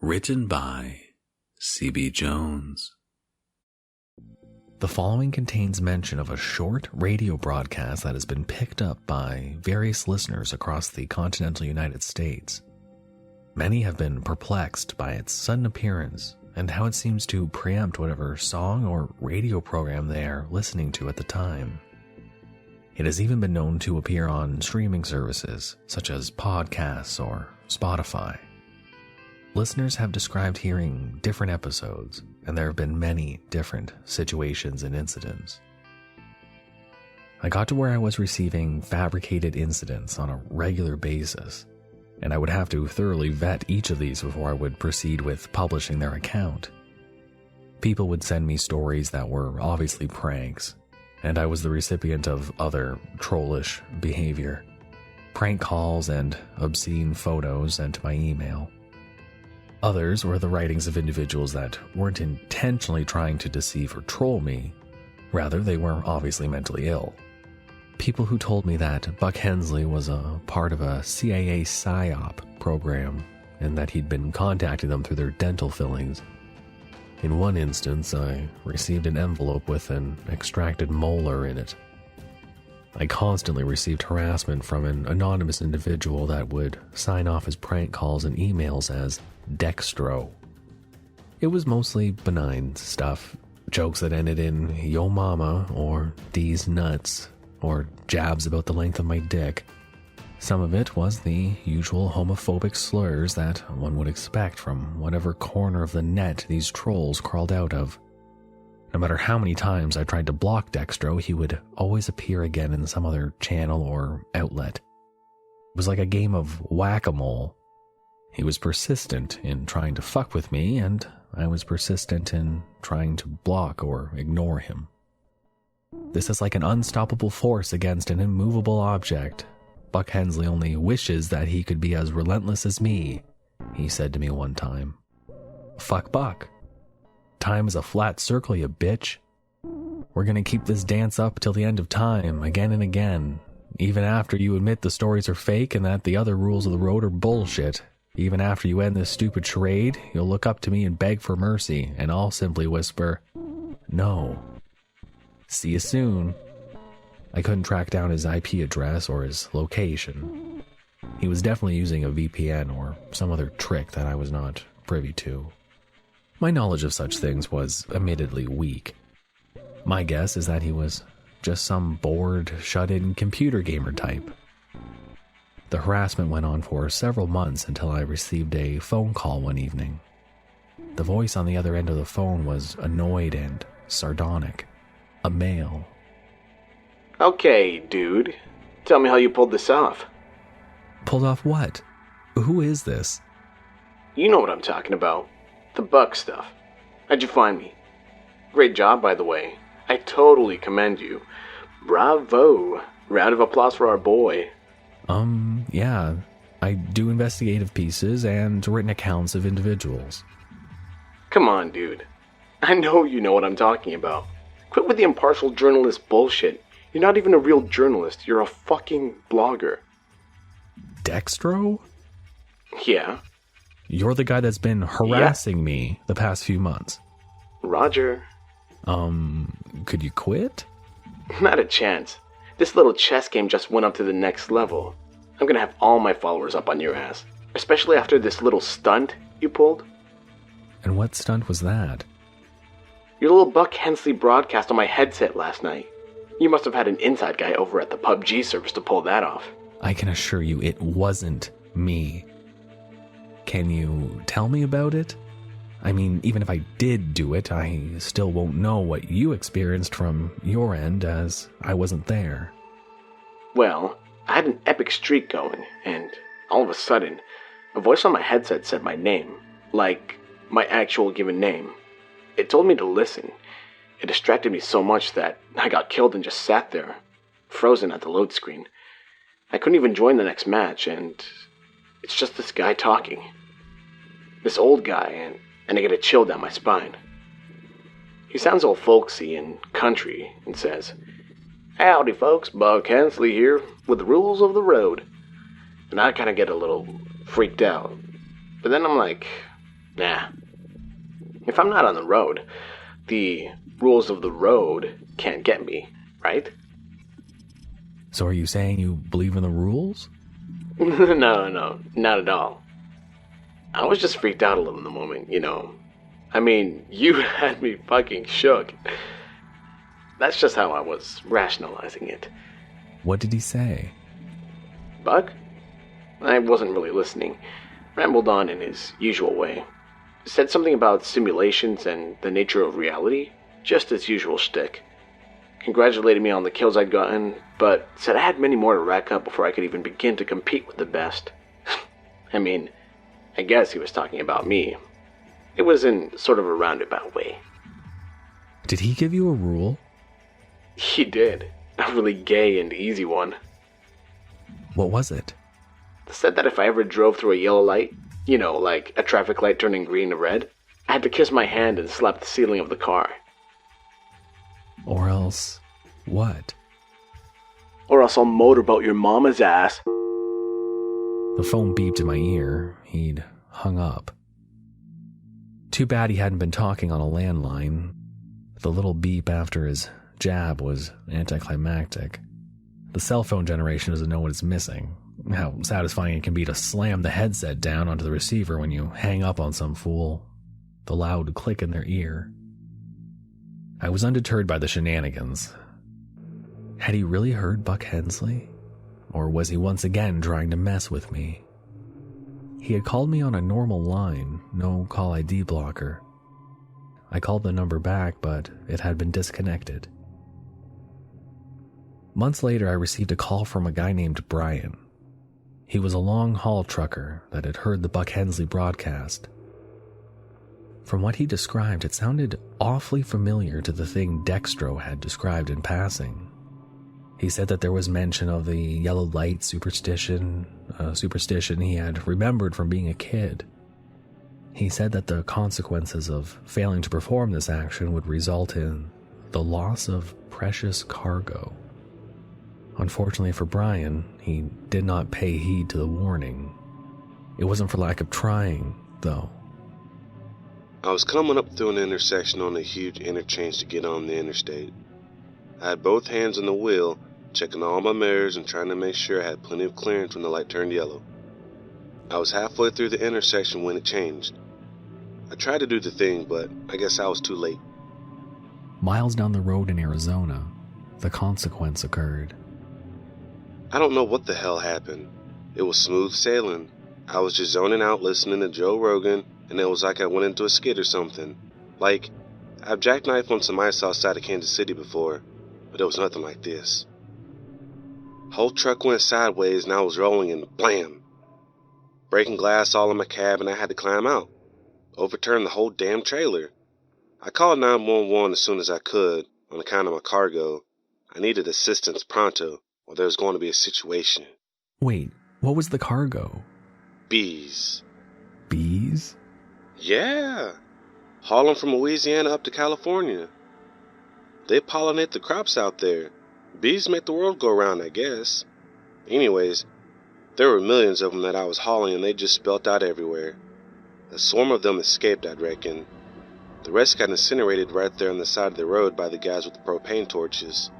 Written by C.B. Jones. The following contains mention of a short radio broadcast that has been picked up by various listeners across the continental United States. Many have been perplexed by its sudden appearance and how it seems to preempt whatever song or radio program they are listening to at the time. It has even been known to appear on streaming services such as podcasts or Spotify. Listeners have described hearing different episodes, and there have been many different situations and incidents. I got to where I was receiving fabricated incidents on a regular basis, and I would have to thoroughly vet each of these before I would proceed with publishing their account. People would send me stories that were obviously pranks, and I was the recipient of other trollish behavior, prank calls and obscene photos sent to my email. Others were the writings of individuals that weren't intentionally trying to deceive or troll me. Rather, they were obviously mentally ill. People who told me that Buck Hensley was a part of a CIA PSYOP program and that he'd been contacting them through their dental fillings. In one instance, I received an envelope with an extracted molar in it. I constantly received harassment from an anonymous individual that would sign off his prank calls and emails as Dextro. It was mostly benign stuff, jokes that ended in yo mama or D's nuts, or jabs about the length of my dick. Some of it was the usual homophobic slurs that one would expect from whatever corner of the net these trolls crawled out of. No matter how many times I tried to block Dextro, he would always appear again in some other channel or outlet. It was like a game of whack-a-mole. He was persistent in trying to fuck with me, and I was persistent in trying to block or ignore him. This is like an unstoppable force against an immovable object. Buck Hensley only wishes that he could be as relentless as me, he said to me one time. Fuck Buck. Time is a flat circle, you bitch. We're gonna keep this dance up till the end of time, again and again, even after you admit the stories are fake and that the other rules of the road are bullshit. Even after you end this stupid charade, you'll look up to me and beg for mercy, and I'll simply whisper, no. See you soon. I couldn't track down his IP address or his location. He was definitely using a VPN or some other trick that I was not privy to. My knowledge of such things was admittedly weak. My guess is that he was just some bored, shut-in computer gamer type. The harassment went on for several months until I received a phone call one evening. The voice on the other end of the phone was annoyed and sardonic. A male. Okay, dude. Tell me how you pulled this off. Pulled off what? Who is this? You know what I'm talking about. The Buck stuff. How'd you find me? Great job, by the way. I totally commend you. Bravo. Round of applause for our boy. Yeah. I do investigative pieces and written accounts of individuals. Come on, dude. I know you know what I'm talking about. Quit with the impartial journalist bullshit. You're not even a real journalist. You're a fucking blogger. Dextro? Yeah. You're the guy that's been harassing me the past few months. Roger. Could you quit? Not a chance. This little chess game just went up to the next level. I'm gonna have all my followers up on your ass. Especially after this little stunt you pulled. And what stunt was that? Your little Buck Hensley broadcast on my headset last night. You must have had an inside guy over at the PUBG service to pull that off. I can assure you it wasn't me. Can you tell me about it? I mean, even if I did do it, I still won't know what you experienced from your end, as I wasn't there. Well, I had an epic streak going, and all of a sudden, a voice on my headset said my name, like my actual given name. It told me to listen. It distracted me so much that I got killed and just sat there, frozen at the load screen. I couldn't even join the next match, and it's just this guy talking. This old guy, and I get a chill down my spine. He sounds all folksy and country and says, "Howdy folks, Buck Hensley here with the rules of the road." And I kind of get a little freaked out. But then I'm like, Nah. If I'm not on the road, the rules of the road can't get me, right? So are you saying you believe in the rules? No, not at all. I was just freaked out a little in the moment, you know. I mean, you had me fucking shook. That's just how I was rationalizing it. What did he say? Buck? I wasn't really listening. Rambled on in his usual way. Said something about simulations and the nature of reality. Just his usual shtick. Congratulated me on the kills I'd gotten, but said I had many more to rack up before I could even begin to compete with the best. I mean, I guess he was talking about me. It was in sort of a roundabout way. Did he give you a rule? He did. A really gay and easy one. What was it? Said that if I ever drove through a yellow light, you know, like a traffic light turning green to red, I had to kiss my hand and slap the ceiling of the car. Or else, what? Or else I'll motorboat your mama's ass. The phone beeped in my ear. He'd hung up. Too bad he hadn't been talking on a landline. The little beep after his jab was anticlimactic. The cell phone generation doesn't know what it's missing. How satisfying it can be to slam the headset down onto the receiver when you hang up on some fool. The loud click in their ear. I was undeterred by the shenanigans. Had he really heard Buck Hensley? Or was he once again trying to mess with me? He had called me on a normal line, no call ID blocker. I called the number back, but it had been disconnected. Months later, I received a call from a guy named Brian. He was a long-haul trucker that had heard the Buck Hensley broadcast. From what he described, it sounded awfully familiar to the thing Dextro had described in passing. He said that there was mention of the yellow light superstition, a superstition he had remembered from being a kid. He said that the consequences of failing to perform this action would result in the loss of precious cargo. Unfortunately for Brian, he did not pay heed to the warning. It wasn't for lack of trying, though. I was coming up through an intersection on a huge interchange to get on the interstate. I had both hands on the wheel, checking all my mirrors and trying to make sure I had plenty of clearance when the light turned yellow. I was halfway through the intersection when it changed. I tried to do the thing, but I guess I was too late. Miles down the road in Arizona, the consequence occurred. I don't know what the hell happened. It was smooth sailing. I was just zoning out listening to Joe Rogan, and it was like I went into a skid or something. Like, I've jackknifed on some ice outside of Kansas City before, but it was nothing like this. Whole truck went sideways and I was rolling and blam! Breaking glass all in my cab and I had to climb out. Overturned the whole damn trailer. I called 911 as soon as I could, on account of my cargo. I needed assistance pronto, or there was going to be a situation. Wait, what was the cargo? Bees. Bees? Yeah. Haul them from Louisiana up to California. They pollinate the crops out there. Bees make the world go round, I guess. Anyways, there were millions of them that I was hauling and they just spelt out everywhere. A swarm of them escaped, I'd reckon. The rest got incinerated right there on the side of the road by the guys with the propane torches.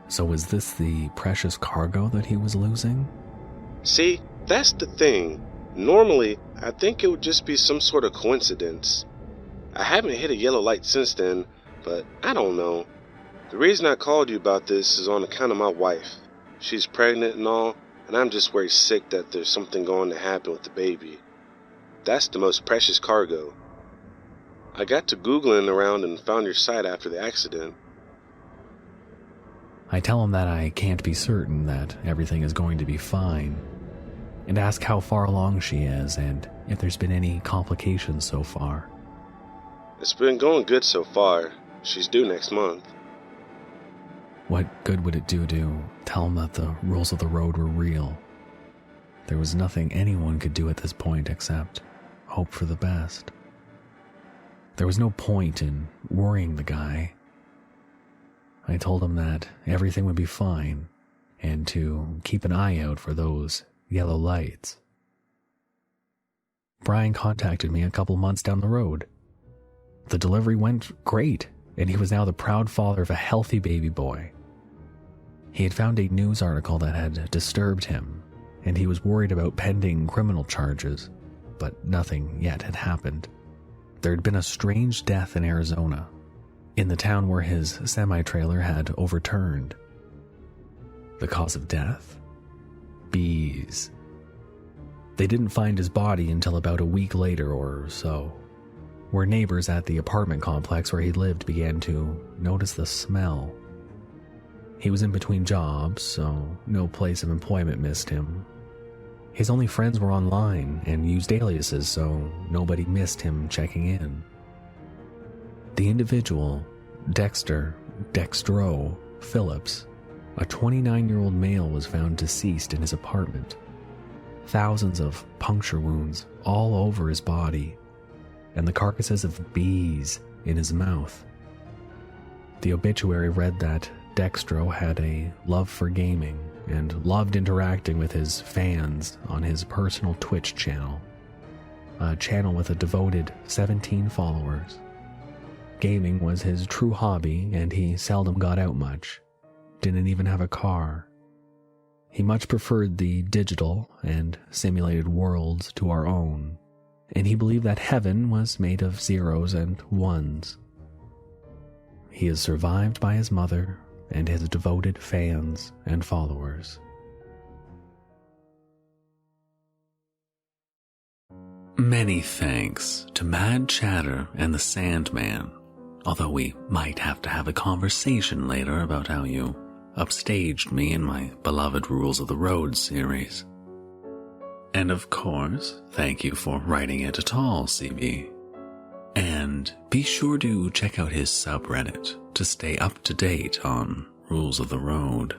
So was this the precious cargo that he was losing? See, that's the thing. Normally, I think it would just be some sort of coincidence. I haven't hit a yellow light since then, but I don't know. The reason I called you about this is on account of my wife. She's pregnant and all, and I'm just worried sick that there's something going to happen with the baby. That's the most precious cargo. I got to Googling around and found your site after the accident. I tell him that I can't be certain that everything is going to be fine, and ask how far along she is and if there's been any complications so far. It's been going good so far. She's due next month. What good would it do to tell him that the rules of the road were real? There was nothing anyone could do at this point except hope for the best. There was no point in worrying the guy. I told him that everything would be fine and to keep an eye out for those yellow lights. Brian contacted me a couple months down the road. The delivery went great, and he was now the proud father of a healthy baby boy. He had found a news article that had disturbed him, and he was worried about pending criminal charges, but nothing yet had happened. There had been a strange death in Arizona, in the town where his semi-trailer had overturned. The cause of death? Bees. They didn't find his body until about a week later or so, where neighbors at the apartment complex where he lived began to notice the smell. He was in between jobs, so no place of employment missed him. His only friends were online and used aliases, so nobody missed him checking in. The individual, Dextro Phillips, a 29-year-old male, was found deceased in his apartment. Thousands of puncture wounds all over his body, and the carcasses of bees in his mouth. The obituary read that Dextro had a love for gaming and loved interacting with his fans on his personal Twitch channel, a channel with a devoted 17 followers. Gaming was his true hobby, and he seldom got out much, didn't even have a car. He much preferred the digital and simulated worlds to our own, and he believed that heaven was made of zeros and ones. He is survived by his mother and his devoted fans and followers. Many thanks to Mad Chatter and the Sandman, although we might have to have a conversation later about how you upstaged me in my beloved Rules of the Road series. And of course, thank you for writing it at all, CB. And be sure to check out his subreddit to stay up to date on Rules of the Road.